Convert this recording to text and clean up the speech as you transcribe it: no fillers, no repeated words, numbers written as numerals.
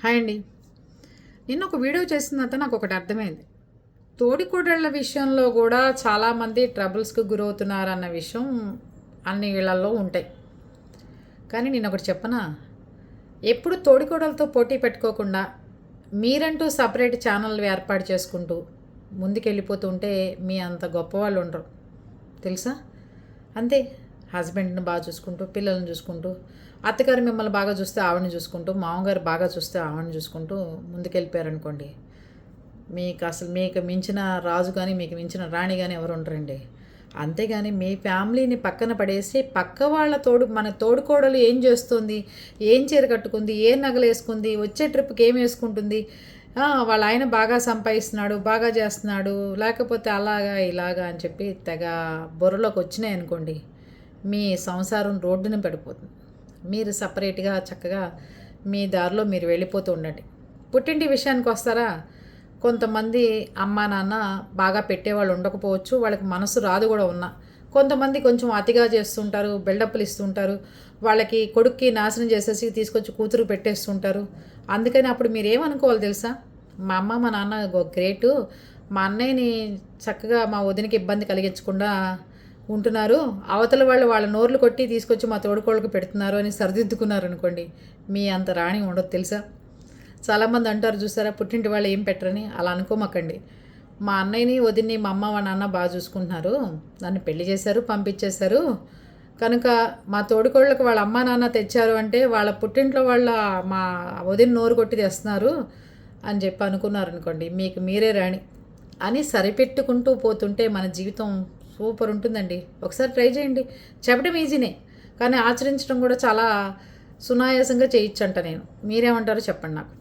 Hi అండి. నిన్న ఒక వీడియో చేసిన తర్వాత నాకు ఒకటి అర్థమైంది. తోడికోడళ్ళ విషయంలో కూడా చాలామంది ట్రబుల్స్కి గురవుతున్నారన్న విషయం అన్ని ఇళ్లల్లో ఉంటాయి. కానీ నేను ఒకటి చెప్పనా, ఎప్పుడు తోడికోడలతో పోటీ పెట్టుకోకుండా మీరంటూ సపరేట్ ఛానల్ ఏర్పాటు చేసుకుంటూ ముందుకెళ్ళిపోతూ ఉంటే మీ అంత గొప్పవాళ్ళు ఉండరు తెలుసా. అంతే, హస్బెండ్ని బాగా చూసుకుంటూ, పిల్లల్ని చూసుకుంటూ, అత్తగారు మిమ్మల్ని బాగా చూస్తే ఆవిడని చూసుకుంటూ, మామగారు బాగా చూస్తే ఆవిడని చూసుకుంటూ ముందుకెళ్ళిపోయారనుకోండి, మీకు అసలు మీకు మించిన రాజు కానీ మీకు మించిన రాణి కానీ ఎవరు ఉండరండి. అంతేగాని మీ ఫ్యామిలీని పక్కన పడేసి పక్క వాళ్ళ మన తోడుకోడలు ఏం చేస్తుంది, ఏం చీర కట్టుకుంది, ఏ నగలు వేసుకుంది, వచ్చే ట్రిప్కి ఏం వేసుకుంటుంది, వాళ్ళ ఆయన బాగా సంపాదిస్తున్నాడు, బాగా చేస్తున్నాడు, లేకపోతే అలాగా ఇలాగా అని చెప్పి తెగ బుర్రలోకి వచ్చినాయి అనుకోండి, మీ సంసారం రోడ్డున పడిపోతుంది. మీరు సపరేట్గా చక్కగా మీ దారిలో మీరు వెళ్ళిపోతూ ఉండండి. పుట్టింటి విషయానికి వస్తారా, కొంతమంది అమ్మా నాన్న బాగా పెట్టేవాళ్ళు ఉండకపోవచ్చు, వాళ్ళకి మనసు రాదు కూడా ఉన్నా, కొంతమంది కొంచెం అతిగా చేస్తుంటారు, బిల్డప్లు ఇస్తుంటారు, వాళ్ళకి కొడుక్కి నాశనం చేసేసి తీసుకొచ్చి కూతురు పెట్టేస్తుంటారు. అందుకని అప్పుడు మీరు ఏమనుకోవాలి తెలుసా, మా అమ్మ మా నాన్న గ్రేటు, మా అన్నయ్యని చక్కగా మా వదినకి ఇబ్బంది కలిగించకుండా ఉంటున్నారు, అవతల వాళ్ళు వాళ్ళ నోర్లు కొట్టి తీసుకొచ్చి మా తోడుకోళ్ళకి పెడుతున్నారు అని సరిదిద్దుకున్నారు అనుకోండి, మీ అంత రాణి ఉండదు తెలుసా. చాలామంది అంటారు చూసారా, పుట్టింటి వాళ్ళు ఏం పెట్టరని. అలా అనుకోమాకండి. మా అన్నయ్యని వదిన్ని మా అమ్మ మా నాన్న బాగా చూసుకుంటున్నారు, నన్ను పెళ్లి చేశారు, పంపించేశారు, కనుక మా తోడుకోళ్ళకి వాళ్ళ అమ్మ నాన్న తెచ్చారు అంటే వాళ్ళ పుట్టింట్లో వాళ్ళ మా వదిన నోరు కొట్టి తెస్తున్నారు అని చెప్పి అనుకున్నారు అనుకోండి, మీకు మీరే రాణి అని సరిపెట్టుకుంటూ పోతుంటే మన జీవితం సూపర్ ఉంటుందండి. ఒకసారి ట్రై చేయండి. చెప్పడం ఈజీనే, కానీ ఆచరించడం కూడా చాలా సునాయాసంగా చేయొచ్చంట నేను. మీరేమంటారో చెప్పండి నాకు.